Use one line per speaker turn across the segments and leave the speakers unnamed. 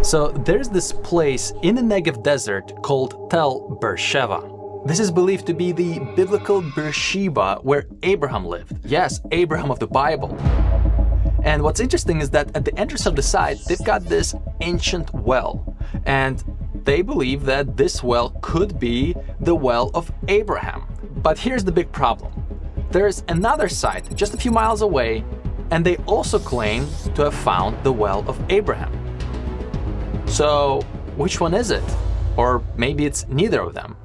So there's this place in the Negev desert called Tel Beersheba. This is believed to be the biblical Beersheba where Abraham lived. Yes, Abraham of the Bible. And what's interesting is that at the entrance of the site, they've got this ancient well. And they believe that this well could be the well of Abraham. But here's the big problem. There's another site just a few miles away, and they also claim to have found the well of Abraham. So, which one is it? Or maybe it's neither of them.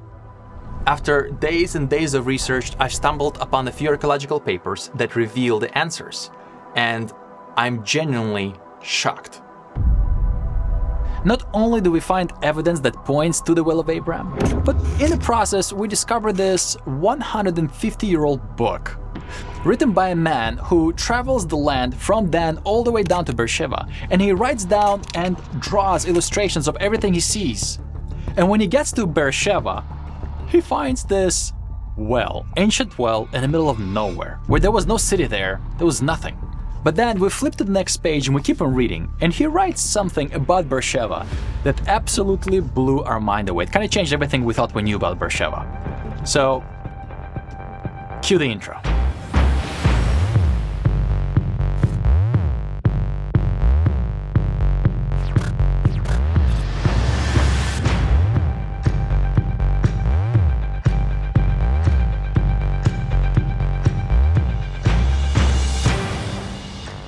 After days and days of research, I've stumbled upon a few archaeological papers that reveal the answers, and I'm genuinely shocked. Not only do we find evidence that points to the well of Abraham, but in the process we discover this 150-year-old book, written by a man who travels the land from Dan all the way down to Beersheba, and he writes down and draws illustrations of everything he sees. And when he gets to Beersheba, he finds this well, ancient well in the middle of nowhere, where there was no city there was nothing. But then we flip to the next page and we keep on reading, and he writes something about Beersheba that absolutely blew our mind away. It kind of changed everything we thought we knew about Beersheba. So, cue the intro.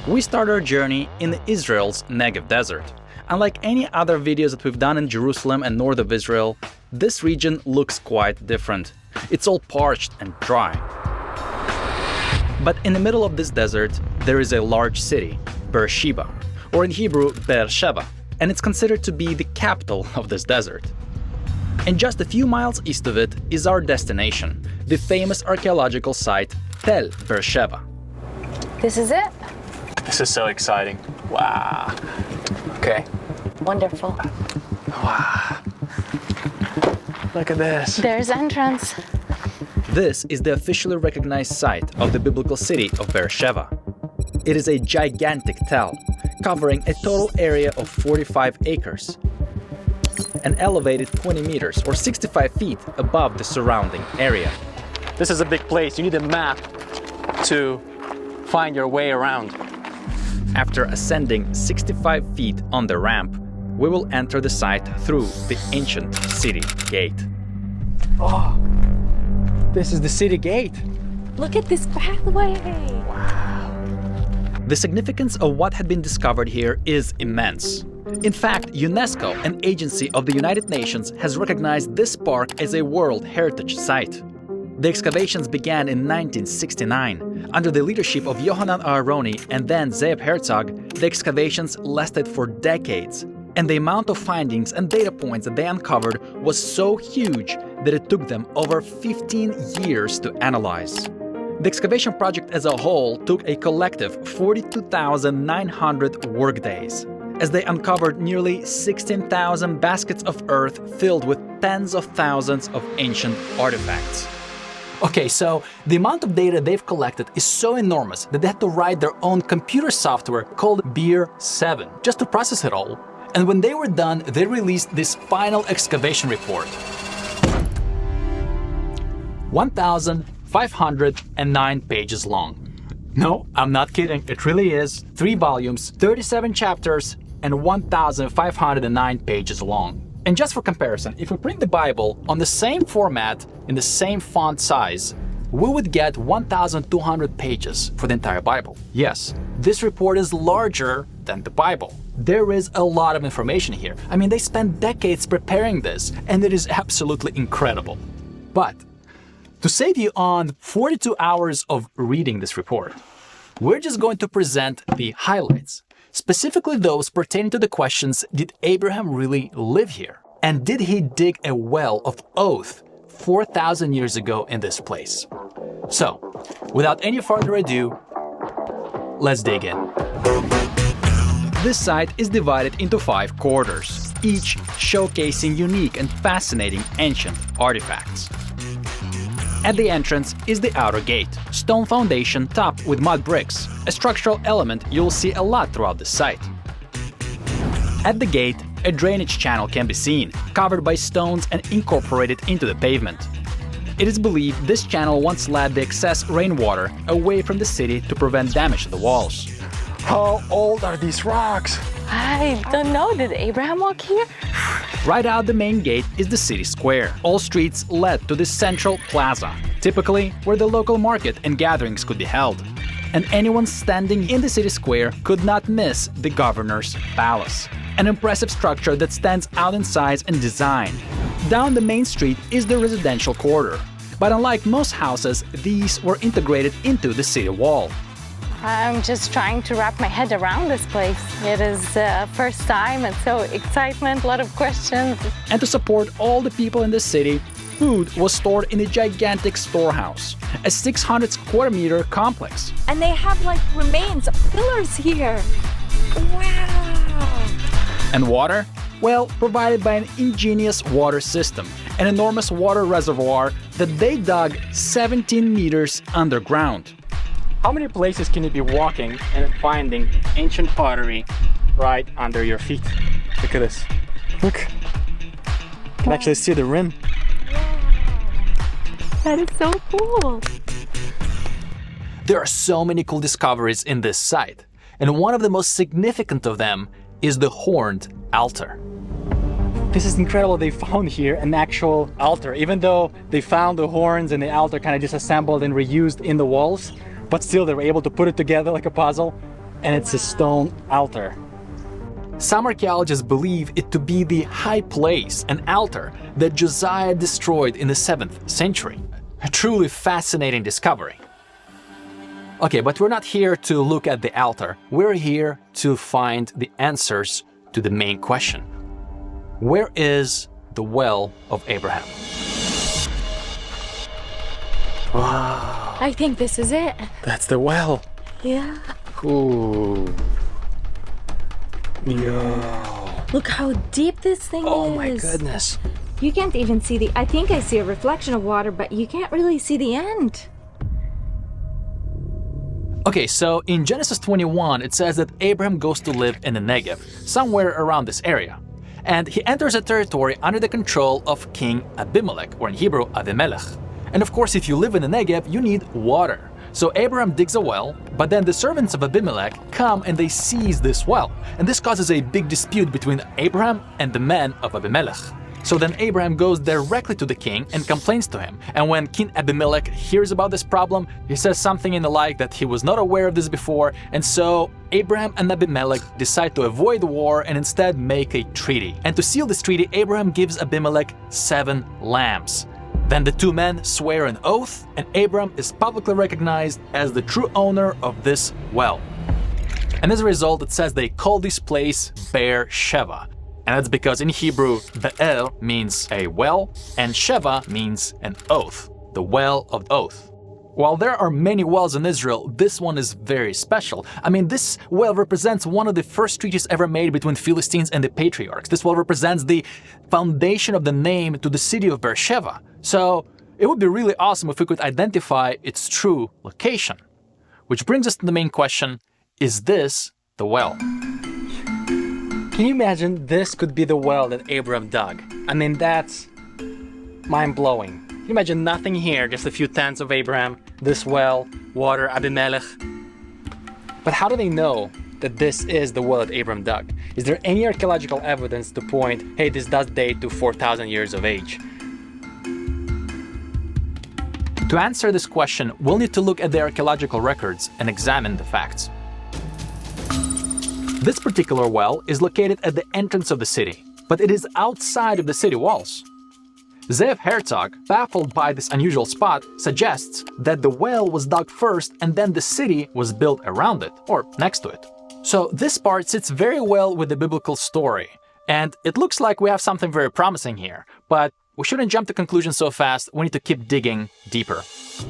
We start our journey in Israel's Negev desert. Unlike any other videos that we've done in Jerusalem and north of Israel, this region looks quite different. It's all parched and dry. But in the middle of this desert, there is a large city, Beersheba, or in Hebrew, Beersheba, and it's considered to be the capital of this desert. And just a few miles east of it is our destination, the famous archaeological site Tel Beersheba.
This is it?
This is so exciting. Wow. Okay.
Wonderful.
Wow. Look at this.
There's entrance.
This is the officially recognized site of the biblical city of Beersheba. It is a gigantic tell, covering a total area of 45 acres and elevated 20 meters or 65 feet above the surrounding area. This is a big place. You need a map to find your way around. After ascending 65 feet on the ramp, we will enter the site through the ancient city gate. Oh, this is the city gate.
Look at this pathway.
Wow. The significance of what had been discovered here is immense. In fact, UNESCO, an agency of the United Nations, has recognized this park as a World Heritage Site. The excavations began in 1969. Under the leadership of Yohanan Aharoni and then Ze'ev Herzog, the excavations lasted for decades. And the amount of findings and data points that they uncovered was so huge that it took them over 15 years to analyze. The excavation project as a whole took a collective 42,900 workdays, as they uncovered nearly 16,000 baskets of earth filled with tens of thousands of ancient artifacts. Okay, so the amount of data they've collected is so enormous that they had to write their own computer software called Beer 7 just to process it all. And when they were done, they released this final excavation report. 1,509 pages long. No, I'm not kidding, it really is. 3 volumes, 37 chapters, and 1,509 pages long. And just for comparison, if we print the Bible on the same format, in the same font size, we would get 1,200 pages for the entire Bible. Yes, this report is larger than the Bible. There is a lot of information here. I mean, they spent decades preparing this, and it is absolutely incredible. But to save you on 42 hours of reading this report, we're just going to present the highlights. Specifically those pertaining to the questions, did Abraham really live here? And did he dig a well of oath 4,000 years ago in this place? So, without any further ado, let's dig in. This site is divided into 5 quarters, each showcasing unique and fascinating ancient artifacts. At the entrance is the outer gate, stone foundation topped with mud bricks, a structural element you'll see a lot throughout the site. At the gate, a drainage channel can be seen, covered by stones and incorporated into the pavement. It is believed this channel once led the excess rainwater away from the city to prevent damage to the walls.
How old are these rocks?
I don't know. Did Abraham walk here?
Right out the main gate is the city square. All streets led to this central plaza, typically where the local market and gatherings could be held. And anyone standing in the city square could not miss the governor's palace, an impressive structure that stands out in size and design. Down the main street is the residential quarter, but unlike most houses, these were integrated into the city wall.
I'm just trying to wrap my head around this place. It is first time and so excitement, a lot of questions.
And to support all the people in the city, food was stored in a gigantic storehouse, a 600 square meter complex.
And they have like remains of pillars here. Wow!
And water? Well, provided by an ingenious water system, an enormous water reservoir that they dug 17 meters underground.
How many places can you be walking and finding ancient pottery right under your feet? Look at this. Look. You can actually see the rim.
That is so cool.
There are so many cool discoveries in this site, and one of the most significant of them is the horned altar.
This is incredible. They found here an actual altar, even though they found the horns and the altar kind of disassembled and reused in the walls, but still they were able to put it together like a puzzle, and it's a stone altar.
Some archaeologists believe it to be the high place, an altar that Josiah destroyed in the 7th century. A truly fascinating discovery. Okay, but we're not here to look at the altar. We're here to find the answers to the main question. Where is the well of Abraham?
Wow.
I think this is it.
That's the well.
Yeah.
Ooh. Yo.
Look how deep this thing is.
Oh my goodness.
You can't even see the... I think I see a reflection of water, but you can't really see the end.
Okay, so in Genesis 21, it says that Abraham goes to live in the Negev, somewhere around this area. And he enters a territory under the control of King Abimelech, or in Hebrew, Avimelech. And of course, if you live in the Negev, you need water. So Abraham digs a well, but then the servants of Abimelech come and they seize this well. And this causes a big dispute between Abraham and the men of Abimelech. So then Abraham goes directly to the king and complains to him. And when King Abimelech hears about this problem, he says something in the like that he was not aware of this before. And so Abraham and Abimelech decide to avoid war and instead make a treaty. And to seal this treaty, Abraham gives Abimelech 7 lambs. Then the two men swear an oath, and Abraham is publicly recognized as the true owner of this well. And as a result, it says they call this place Beer-sheva. And that's because in Hebrew, Be'er means a well, and Sheva means an oath, the well of oath. While there are many wells in Israel, this one is very special. I mean, this well represents one of the first treaties ever made between Philistines and the patriarchs. This well represents the foundation of the name to the city of Beersheba. So it would be really awesome if we could identify its true location. Which brings us to the main question, is this the well?
Can you imagine this could be the well that Abraham dug? I mean, that's mind-blowing. Can you imagine nothing here, just a few tents of Abraham, this well, water, Abimelech? But how do they know that this is the well that Abraham dug? Is there any archaeological evidence to point, hey, this does date to 4,000 years of age?
To answer this question, we'll need to look at the archaeological records and examine the facts. This particular well is located at the entrance of the city, but it is outside of the city walls. Zev Herzog, baffled by this unusual spot, suggests that the well was dug first and then the city was built around it, or next to it. So this part sits very well with the biblical story, and it looks like we have something very promising here, but we shouldn't jump to conclusions so fast, we need to keep digging deeper.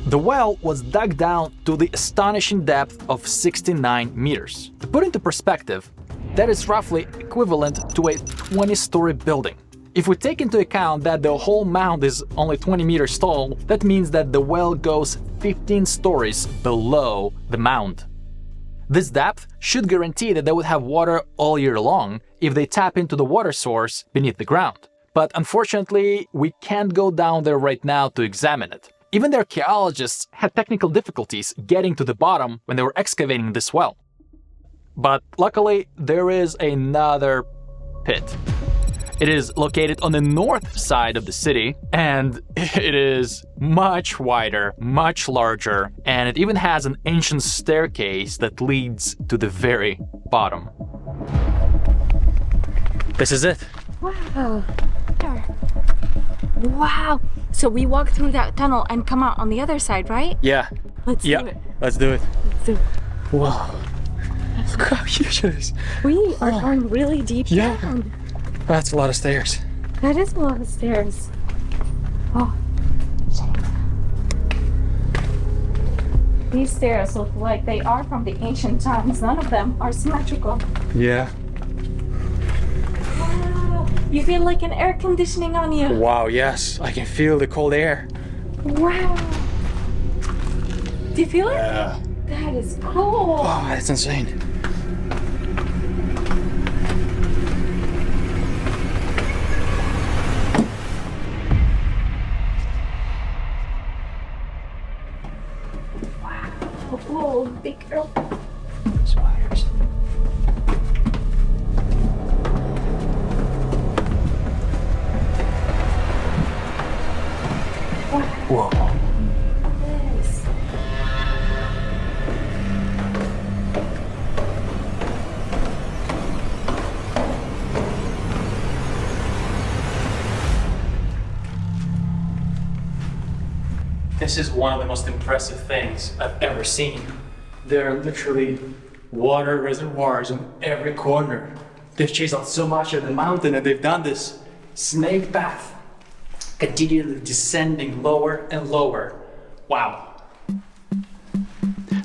The well was dug down to the astonishing depth of 69 meters. To put into perspective, that is roughly equivalent to a 20-story building. If we take into account that the whole mound is only 20 meters tall, that means that the well goes 15 stories below the mound. This depth should guarantee that they would have water all year long if they tap into the water source beneath the ground. But unfortunately, we can't go down there right now to examine it. Even the archaeologists had technical difficulties getting to the bottom when they were excavating this well. But luckily, there is another pit. It is located on the north side of the city, and it is much wider, much larger, and it even has an ancient staircase that leads to the very bottom. This is it.
Wow. Wow. So we walk through that tunnel and come out on the other side, right?
Yeah.
Let's do it.
Let's do it.
Let's do it.
Whoa. Look how huge it is.
We are going really deep down.
That's a lot of stairs.
That is a lot of stairs. Oh. These stairs look like they are from the ancient times. None of them are symmetrical.
Yeah.
Wow. You feel like an air conditioning on you.
Wow, yes. I can feel the cold air.
Wow. Do you feel it?
Yeah.
That is cool.
Oh, that's insane.
Oh, big girl.
Spiders. Whoa.
Yes.
This is one of the most impressive things I've ever seen. There are literally water reservoirs in every corner. They've chiseled so much of the mountain and they've done this snake path, continually descending lower and lower. Wow.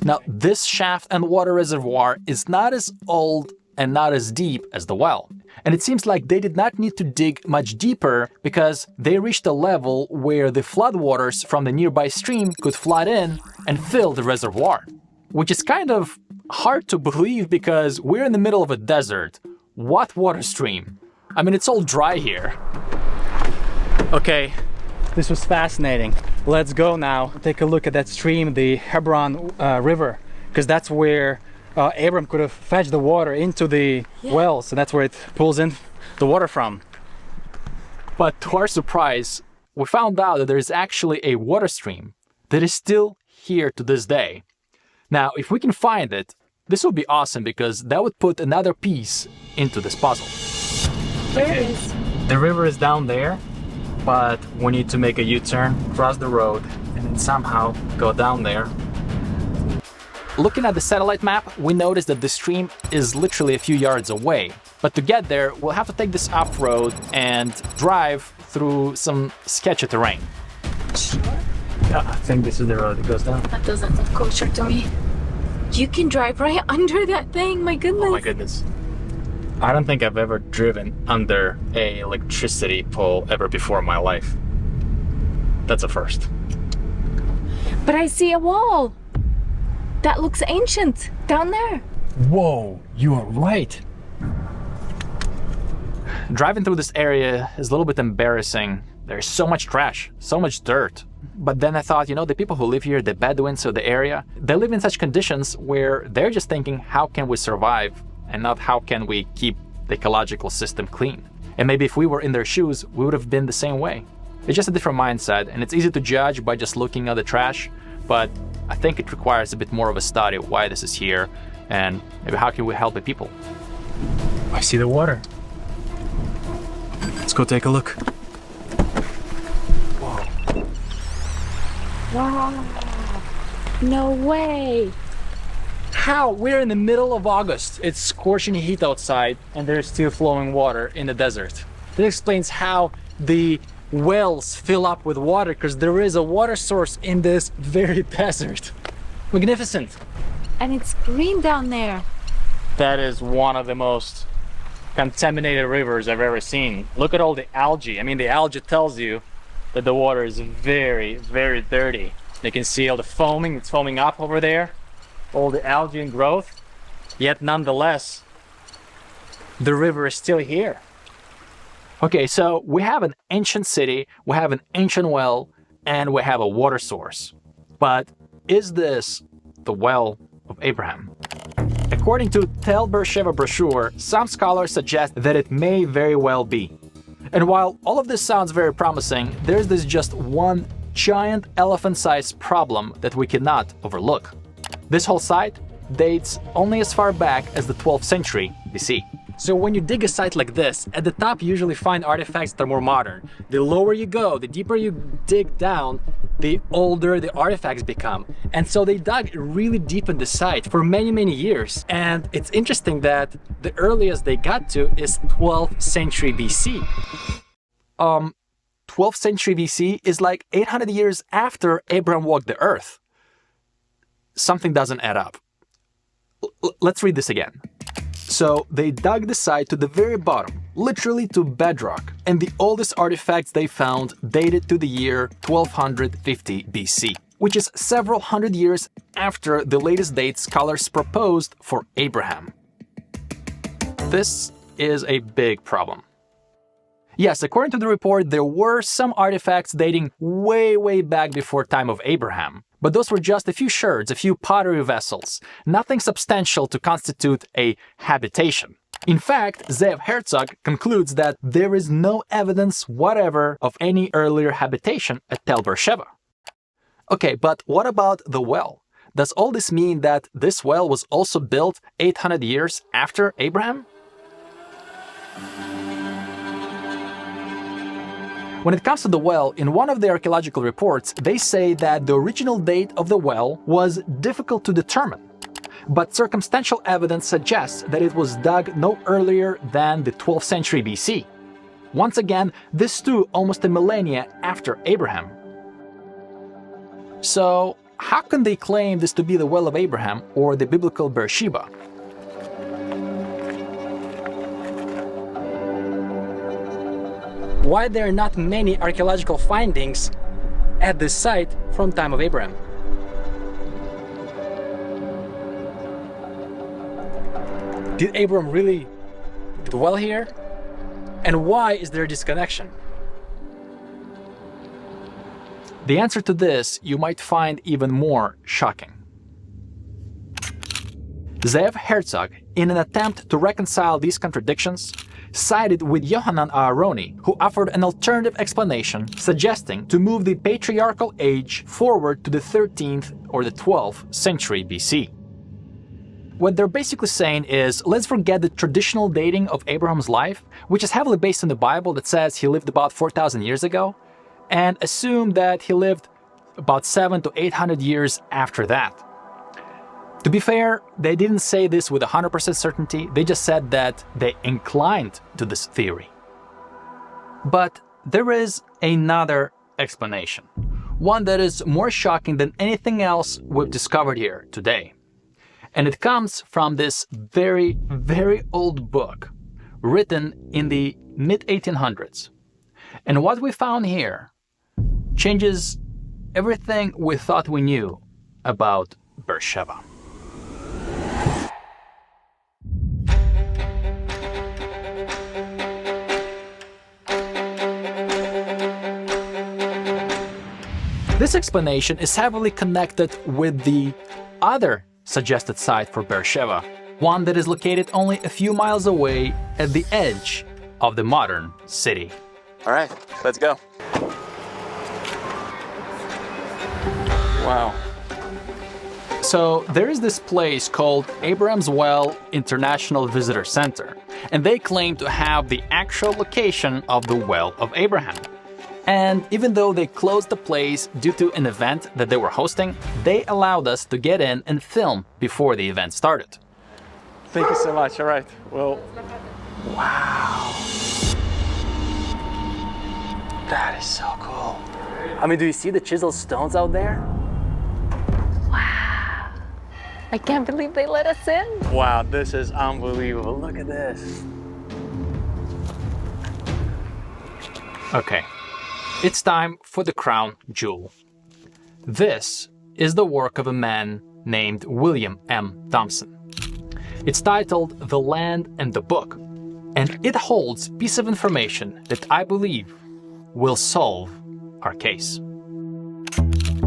Now, this shaft and water reservoir is not as old and not as deep as the well. And it seems like they did not need to dig much deeper because they reached a level where the floodwaters from the nearby stream could flood in and fill the reservoir. Which is kind of hard to believe because we're in the middle of a desert. What water stream? I mean, it's all dry here.
Okay, this was fascinating. Let's go now. Take a look at that stream, the Hebron River, because that's where Abram could have fetched the water into the wells, and that's where it pulls in the water from.
But to our surprise, we found out that there is actually a water stream that is still here to this day. Now, if we can find it, this would be awesome because that would put another piece into this puzzle.
There it is.
The river is down there, but we need to make a U-turn, cross the road, and then somehow go down there.
Looking at the satellite map, we noticed that the stream is literally a few yards away. But to get there, we'll have to take this off-road and drive through some sketchy terrain.
Sure.
Yeah, I think this is the road that goes down.
That doesn't look kosher to me. You can drive right under that thing, my goodness.
Oh my goodness. I don't think I've ever driven under a electricity pole ever before in my life. That's a first.
But I see a wall. That looks ancient down there.
Whoa, you are right.
Driving through this area is a little bit embarrassing. There's so much trash, so much dirt. But then I thought, the people who live here, the Bedouins of the area, they live in such conditions where they're just thinking, how can we survive? And not how can we keep the ecological system clean? And maybe if we were in their shoes, we would have been the same way. It's just a different mindset, and it's easy to judge by just looking at the trash, but I think it requires a bit more of a study of why this is here, and maybe how can we help the people.
I see the water. Let's go take a look. Whoa.
Wow. No way.
How? We're in the middle of August. It's scorching heat outside, and there's still flowing water in the desert. This explains how the wells fill up with water, because there is a water source in this very desert. Magnificent.
And it's green down there.
That is one of the most contaminated rivers I've ever seen. Look at all the algae. I mean, the algae tells you that the water is very, very dirty. You can see all the foaming. It's foaming up over there. All the algae and growth. Yet nonetheless, the river is still here.
Okay, so we have an ancient city, we have an ancient well, and we have a water source. But is this the well of Abraham? According to Tel Beersheba brochure, some scholars suggest that it may very well be. And while all of this sounds very promising, there's this just one giant elephant-sized problem that we cannot overlook. This whole site dates only as far back as the 12th century BC.
So when you dig a site like this, at the top you usually find artifacts that are more modern. The lower you go, the deeper you dig down, the older the artifacts become. And so they dug really deep in the site for many years. And it's interesting that the earliest they got to is 12th century BC.
12th century BC is like 800 years after Abraham walked the earth. Something doesn't add up. Let's read this again. So they dug the site to the very bottom, literally to bedrock, and the oldest artifacts they found dated to the year 1250 BC, which is several hundred years after the latest date scholars proposed for Abraham. This is a big problem. Yes, according to the report, there were some artifacts dating way back before time of Abraham. But those were just a few sherds, a few pottery vessels, nothing substantial to constitute a habitation. In fact, Zeev Herzog concludes that there is no evidence whatever of any earlier habitation at Tel Beersheba. Okay, but what about the well? Does all this mean that this well was also built 800 years after Abraham? When it comes to the well, in one of the archaeological reports, they say that the original date of the well was difficult to determine. But circumstantial evidence suggests that it was dug no earlier than the 12th century BC. Once again, this too almost a millennia after Abraham. So, how can they claim this to be the well of Abraham or the biblical Beersheba?
Why there are not many archaeological findings at this site from time of Abraham? Did Abraham really dwell here? And why is there a disconnection?
The answer to this you might find even more shocking. Zeev Herzog, in an attempt to reconcile these contradictions, sided with Yohanan Aharoni, who offered an alternative explanation suggesting to move the patriarchal age forward to the 13th or the 12th century BC. What they're basically saying is, let's forget the traditional dating of Abraham's life, which is heavily based on the Bible that says he lived about 4,000 years ago, and assume that he lived about 700 to 800 years after that. To be fair, they didn't say this with 100% certainty, they just said that they inclined to this theory. But there is another explanation, one that is more shocking than anything else we've discovered here today. And it comes from this very old book, written in the mid-1800s. And what we found here changes everything we thought we knew about Beersheba. This explanation is heavily connected with the other suggested site for Beersheba, one that is located only a few miles away at the edge of the modern city.
All right, let's go.
Wow. So there is this place called Abraham's Well International Visitor Center, and they claim to have the actual location of the Well of Abraham. And even though they closed the place due to an event that they were hosting, they allowed us to get in and film before the event started.
Thank you so much. All right. Well,
Wow. That is so cool. I mean, do you see the chiseled stones out there?
Wow. I can't believe they let us in.
Wow, this is unbelievable. Look at this.
Okay, it's time for the crown jewel. This is the work of a man named William M. Thompson. It's titled The Land and the Book, and it holds a piece of information that I believe will solve our case.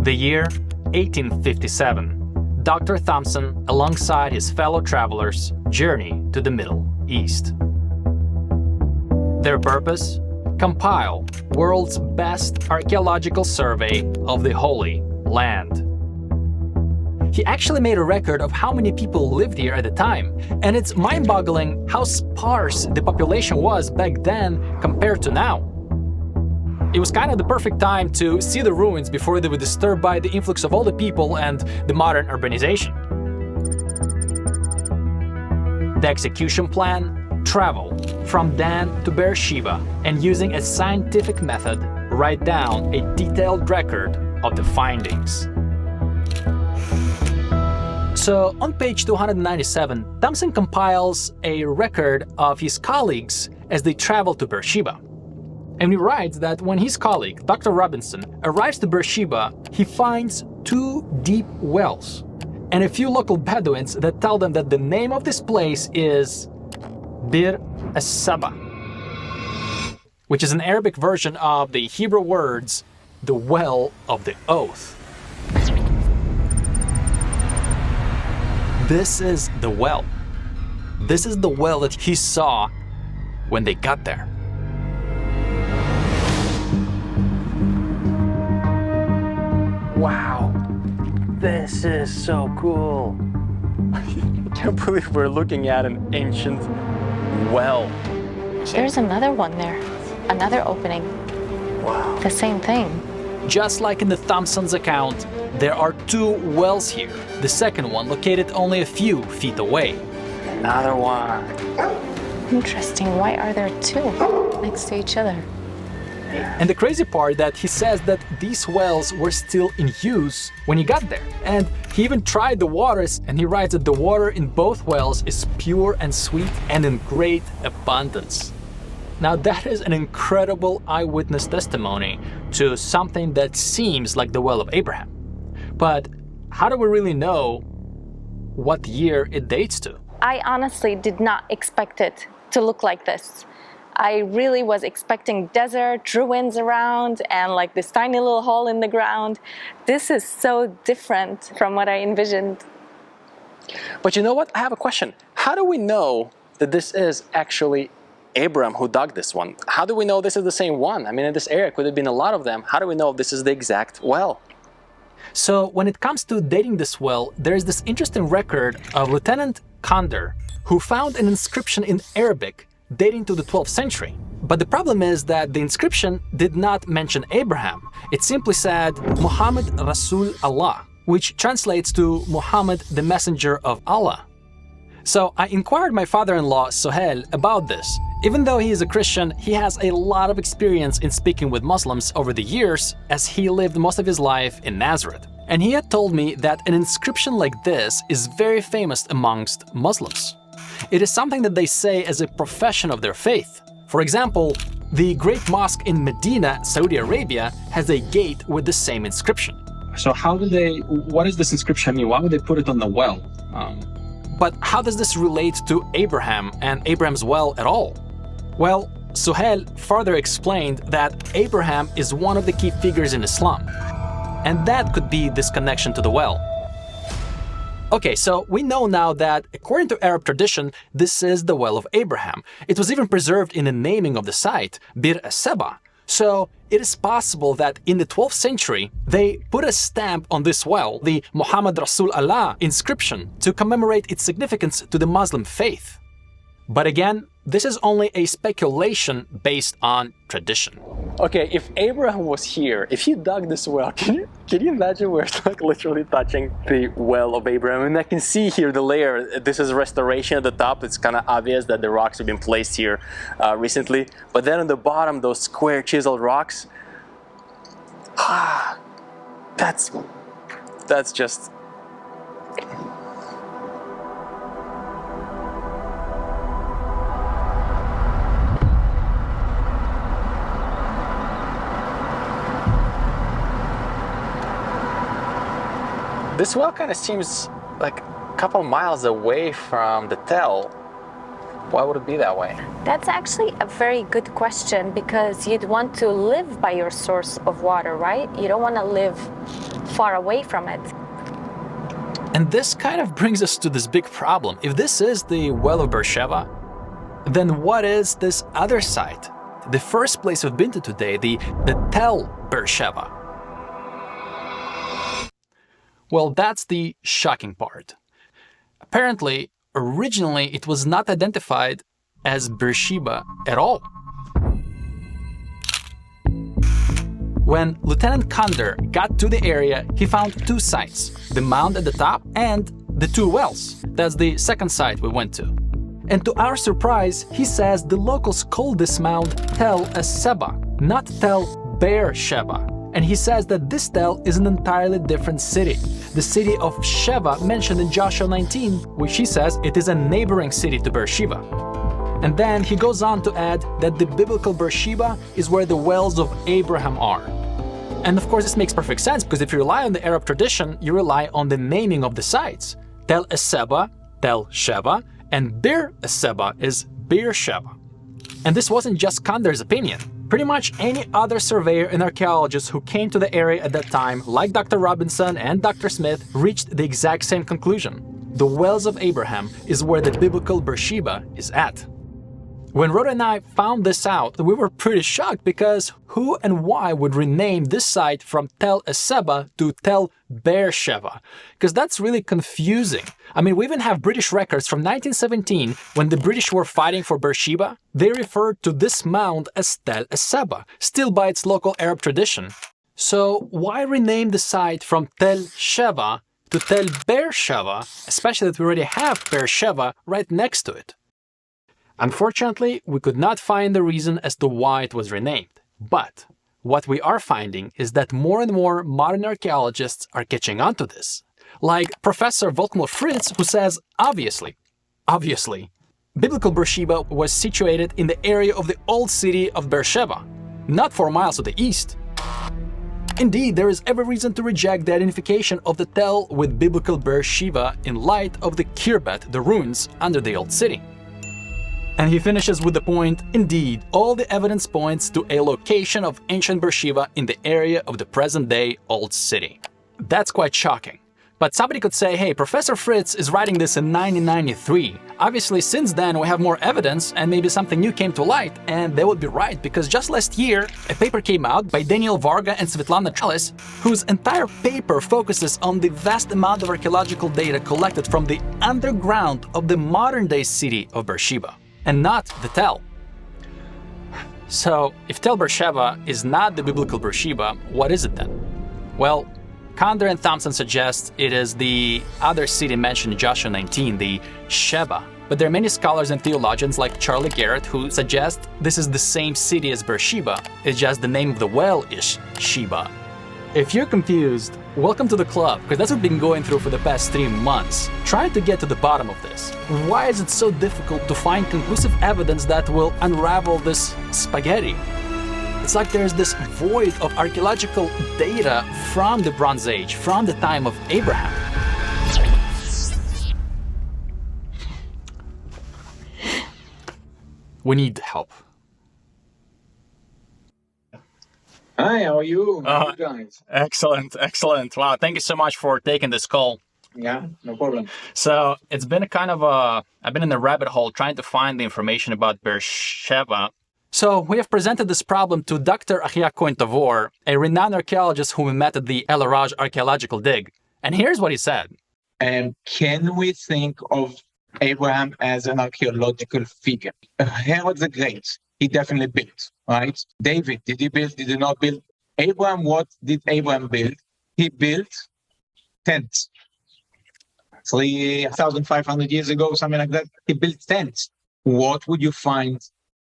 The year 1857. Dr. Thompson, alongside his fellow travelers, journey to the Middle East. Their purpose? Compile world's best archaeological survey of the Holy Land. He actually made a record of how many people lived here at the time, and it's mind-boggling how sparse the population was back then compared to now. It was kind of the perfect time to see the ruins before they were disturbed by the influx of all the people and the modern urbanization. The execution plan? Travel from Dan to Beersheba and using a scientific method, write down a detailed record of the findings. So on page 297, Thompson compiles a record of his colleagues as they travel to Beersheba. And he writes that when his colleague, Dr. Robinson, arrives to Beersheba, he finds 2 deep wells and a few local Bedouins that tell them that the name of this place is Bir Saba, which is an Arabic version of the Hebrew words, the well of the oath. This is the well. This is the well that he saw when they got there.
Wow, this is so cool. I can't believe we're looking at an ancient well.
There's another one there, another opening.
Wow.
The same thing.
Just like in the Thompson's account, there are 2 wells here, the second one located only a few feet away.
Another one.
Interesting. Why are there 2 next to each other?
And the crazy part that he says that these wells were still in use when he got there. And he even tried the waters, and he writes that the water in both wells is pure and sweet and in great abundance. Now that is an incredible eyewitness testimony to something that seems like the well of Abraham. But how do we really know what year it dates to?
I honestly did not expect it to look like this. I really was expecting desert, ruins around, and like this tiny little hole in the ground. This is so different from what I envisioned.
But you know what? I have a question. How do we know that this is actually Abraham who dug this one? How do we know this is the same one? I mean, in this area could have been a lot of them. How do we know this is the exact well?
So when it comes to dating this well, there's this interesting record of Lieutenant Konder, who found an inscription in Arabic dating to the 12th century. But the problem is that the inscription did not mention Abraham. It simply said Muhammad Rasul Allah, which translates to Muhammad the Messenger of Allah. So I inquired my father-in-law Sohail about this. Even though he is a Christian, he has a lot of experience in speaking with Muslims over the years, as he lived most of his life in Nazareth. And he had told me that an inscription like this is very famous amongst Muslims. It is something that they say as a profession of their faith. For example, the Great Mosque in Medina, Saudi Arabia, has a gate with the same inscription.
So what does this inscription mean? Why would they put it on the well?
But how does this relate to Abraham and Abraham's well at all? Well, Sohail further explained that Abraham is one of the key figures in Islam, and that could be this connection to the well. Okay, so we know now that, according to Arab tradition, this is the well of Abraham. It was even preserved in the naming of the site, Bir Saba. So it is possible that in the 12th century, they put a stamp on this well, the Muhammad Rasul Allah inscription, to commemorate its significance to the Muslim faith. But again, this is only a speculation based on tradition.
Okay, if Abraham was here, if he dug this well, can you imagine we're like literally touching the well of Abraham? And I can see here the layer. This is restoration at the top. It's kind of obvious that the rocks have been placed here recently. But then on the bottom, those square chiseled rocks, that's just... This well kind of seems like couple miles away from the Tel. Why would it be that way?
That's actually a very good question, because you'd want to live by your source of water, right? You don't want to live far away from it.
And this kind of brings us to this big problem. If this is the well of Beersheba, then what is this other site? The first place we've been to today, the Tel Beersheba. Well, that's the shocking part. Apparently, originally it was not identified as Beersheba at all. When Lieutenant Konder got to the area, he found two sites, the mound at the top and the two wells. That's the second site we went to. And to our surprise, he says the locals call this mound Tel Sheba, not Tel Beersheba. And he says that this Tel is an entirely different city. The city of Sheva mentioned in Joshua 19, which he says it is a neighboring city to Beersheba. And then he goes on to add that the biblical Beersheba is where the wells of Abraham are. And of course this makes perfect sense, because if you rely on the Arab tradition, you rely on the naming of the sites. Tel Sheba, Tel Sheva, and Bir Sheba is Beersheba. And this wasn't just Konder's opinion. Pretty much any other surveyor and archaeologist who came to the area at that time, like Dr. Robinson and Dr. Smith, reached the exact same conclusion. The wells of Abraham is where the biblical Beersheba is at. When Rhoda and I found this out, we were pretty shocked, because who and why would rename this site from Tel Sheba to Tel Beersheba? Because that's really confusing. I mean, we even have British records from 1917, when the British were fighting for Beersheba. They referred to this mound as Tel Sheba, still by its local Arab tradition. So why rename the site from Tel Sheba to Tel Beersheba, especially that we already have Beersheba right next to it? Unfortunately, we could not find the reason as to why it was renamed. But what we are finding is that more and more modern archaeologists are catching on to this. Like Professor Volkmar Fritz, who says, obviously, biblical Beersheba was situated in the area of the old city of Beersheba, not 4 miles to the east. Indeed, there is every reason to reject the identification of the Tel with biblical Beersheba in light of the Kirbet, the ruins under the old city. And he finishes with the point, indeed, all the evidence points to a location of ancient Beersheba in the area of the present-day Old City. That's quite shocking. But somebody could say, hey, Professor Fritz is writing this in 1993. Obviously, since then we have more evidence and maybe something new came to light, and they would be right, because just last year, a paper came out by Daniel Varga and Svetlana Chalis, whose entire paper focuses on the vast amount of archaeological data collected from the underground of the modern-day city of Beersheba, and not the Tel. So, if Tel Beersheba is not the biblical Beersheba, what is it then? Well, Konder and Thompson suggest it is the other city mentioned in Joshua 19, the Sheba. But there are many scholars and theologians like Charlie Garrett who suggest this is the same city as Beersheba, it's just the name of the well is Sheba. If you're confused, welcome to the club, because that's what we've been going through for the past 3 months, trying to get to the bottom of this. Why is it so difficult to find conclusive evidence that will unravel this spaghetti? It's like there's this void of archaeological data from the Bronze Age, from the time of Abraham. We need help.
Hi, how are you? How are you guys?
Excellent. Wow, thank you so much for taking this call.
Yeah, no problem.
So it's been I've been in a rabbit hole trying to find the information about Beersheba. So we have presented this problem to Dr. Achia Cohen-Tavor, a renowned archaeologist whom we met at the El Araj archaeological dig. And here's what he said.
Can we think of Abraham as an archaeological figure? Herod the Great, he definitely built, right? David, did he build? Did he not build? Abraham, what did Abraham build? He built tents. 3,500 years ago, something like that. He built tents. What would you find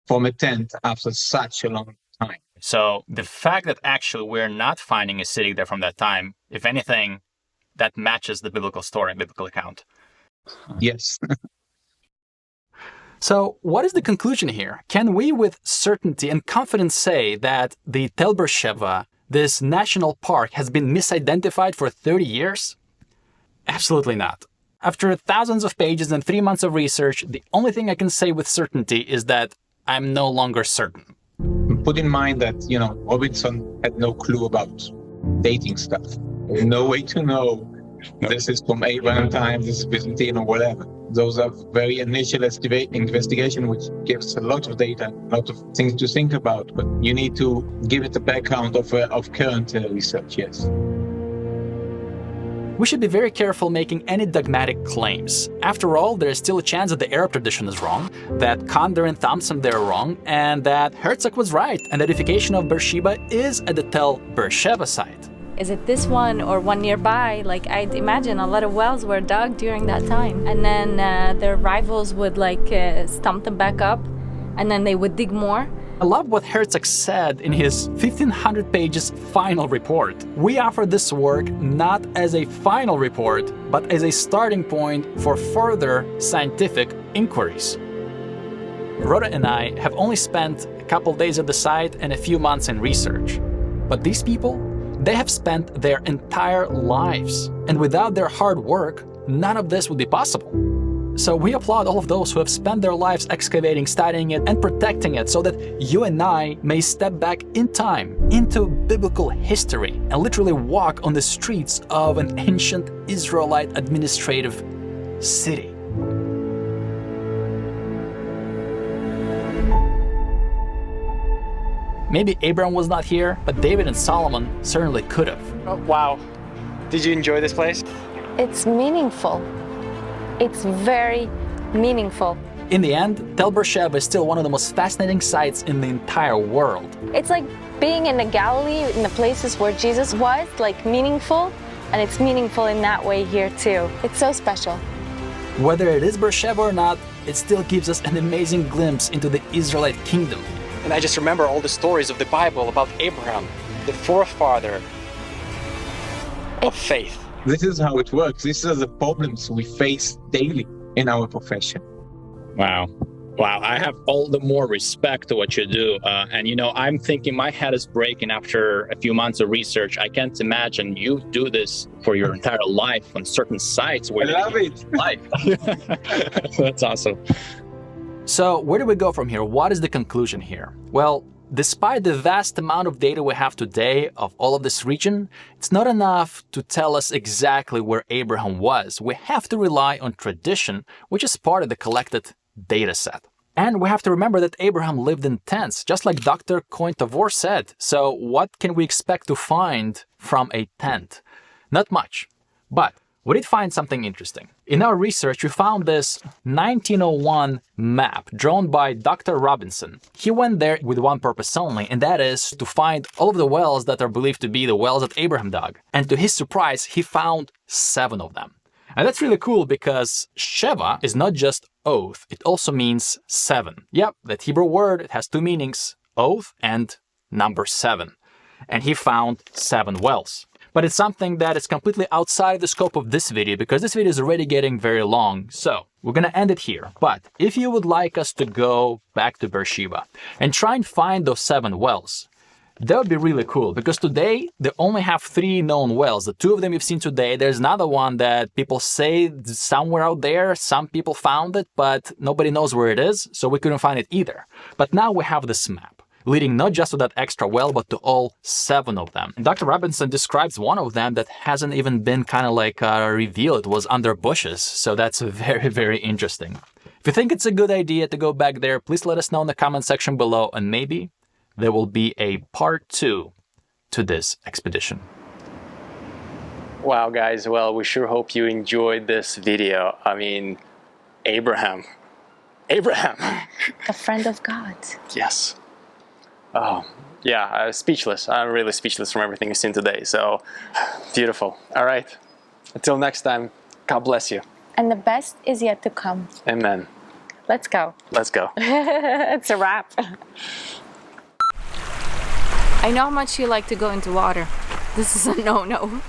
from a tent after such a long time?
So the fact that actually we're not finding a city there from that time, if anything, that matches the biblical story, biblical account.
Yes.
So what is the conclusion here? Can we with certainty and confidence say that the Tel Beersheba, this national park, has been misidentified for 30 years? Absolutely not. After thousands of pages and 3 months of research, the only thing I can say with certainty is that I'm no longer certain.
Put in mind that, Robinson had no clue about dating stuff. There's no way to know this is from Abraham times, this is Byzantine or whatever. Those are very initial investigation, which gives a lot of data, a lot of things to think about, but you need to give it a background of current research, yes.
We should be very careful making any dogmatic claims. After all, there is still a chance that the Arab tradition is wrong, that Kandar and Thompson they're wrong, and that Herzog was right, and the edification of Beersheba is at the Tel Beersheba site.
Is it this one or one nearby? Like, I'd imagine a lot of wells were dug during that time. And then their rivals would stump them back up, and then they would dig more.
I love what Herzog said in his 1500 pages final report. We offer this work not as a final report, but as a starting point for further scientific inquiries. Rhoda and I have only spent a couple days at the site and a few months in research. But these people, they have spent their entire lives. And without their hard work, none of this would be possible. So we applaud all of those who have spent their lives excavating, studying it, and protecting it so that you and I may step back in time into biblical history and literally walk on the streets of an ancient Israelite administrative city. Maybe Abraham was not here, but David and Solomon certainly could have.
Oh, wow. Did you enjoy this place?
It's meaningful. It's very meaningful.
In the end, Tel Beersheba is still one of the most fascinating sites in the entire world.
It's like being in the Galilee, in the places where Jesus was, meaningful, and it's meaningful in that way here too. It's so special.
Whether it is Beersheba or not, it still gives us an amazing glimpse into the Israelite kingdom.
And I just remember all the stories of the Bible about Abraham, the forefather of faith.
This is how it works. These are the problems we face daily in our profession.
Wow. I have all the more respect to what you do. And I'm thinking my head is breaking after a few months of research. I can't imagine you do this for your entire life on certain sites. Where
I love it.
Life. That's awesome.
So where do we go from here? What is the conclusion here? Well, despite the vast amount of data we have today of all of this region, it's not enough to tell us exactly where Abraham was. We have to rely on tradition, which is part of the collected data set. And we have to remember that Abraham lived in tents, just like Dr. Cointavor said. So what can we expect to find from a tent? Not much. But we did find something interesting. In our research, we found this 1901 map drawn by Dr. Robinson. He went there with one purpose only, and that is to find all of the wells that are believed to be the wells that Abraham dug. And to his surprise, he found 7 of them. And that's really cool because Sheva is not just oath, it also means 7. Yep, that Hebrew word, it has 2 meanings, oath and number 7. And he found 7 wells. But it's something that is completely outside the scope of this video because this video is already getting very long. So we're gonna end it here. But if you would like us to go back to Beersheba and try and find those 7 wells, that would be really cool because today they only have 3 known wells. The 2 of them you've seen today. There's another one that people say somewhere out there. Some people found it, but nobody knows where it is. So we couldn't find it either. But now we have this map, leading not just to that extra well, but to all 7 of them. And Dr. Robinson describes one of them that hasn't even been revealed. It was under bushes. So that's very, very interesting. If you think it's a good idea to go back there, please let us know in the comment section below, and maybe there will be a part 2 to this expedition.
Wow, guys. Well, we sure hope you enjoyed this video. I mean, Abraham.
The friend of God.
Yes. Oh, yeah, speechless. I'm really speechless from everything you've seen today. So, beautiful. All right. Until next time, God bless you.
And the best is yet to come.
Amen.
Let's go.
Let's go.
It's a wrap. I know how much you like to go into water. This is a no-no.